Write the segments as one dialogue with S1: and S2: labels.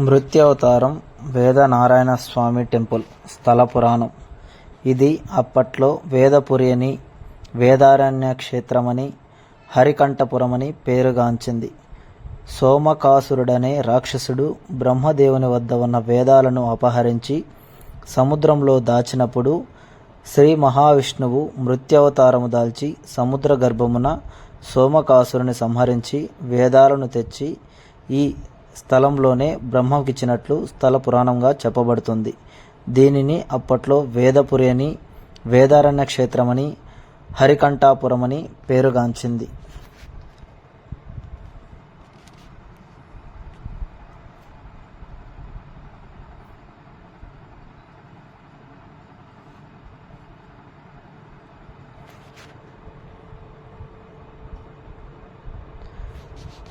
S1: మృత్యవతారం వేదనారాయణ స్వామి temple స్థల పురాణం. ఇది అప్పట్లో వేదపురి అని, వేదారణ్య క్షేత్రమని, హరికంఠపురమని పేరుగాంచింది. సోమకాసురుడనే రాక్షసుడు బ్రహ్మదేవుని వద్ద ఉన్న వేదాలను అపహరించి సముద్రంలో దాచినప్పుడు శ్రీ మహావిష్ణువు మృత్యవతారము దాల్చి సముద్ర గర్భమున సోమకాసురుని సంహరించి వేదాలను తెచ్చి ఈ స్థలంలోనే బ్రహ్మకిచ్చినట్లు స్థల పురాణంగా చెప్పబడుతుంది. దీనిని అప్పట్లో వేదపురి అని, వేదారణ్య క్షేత్రమని, హరికంఠాపురమని పేరుగాంచింది.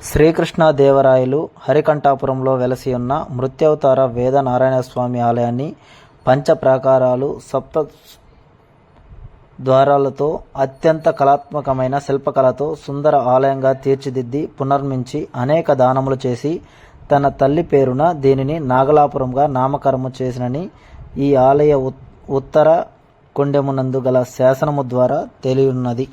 S1: శ్రీకృష్ణదేవరాయలు హరికంఠాపురంలో వెలసి ఉన్న మృత్యవతార వేద నారాయణ స్వామి ఆలయాన్ని పంచప్రాకారాలు, సప్త ద్వారాలతో అత్యంత కళాత్మకమైన శిల్పకళతో సుందర ఆలయంగా తీర్చిదిద్ది పునర్మించి అనేక దానములు చేసి తన తల్లి పేరున దీనిని నాగలాపురంగా నామకరణము చేసినని ఈ ఆలయ ఉత్తర కొండెమునందు గల శాసనము ద్వారా తెలియున్నది.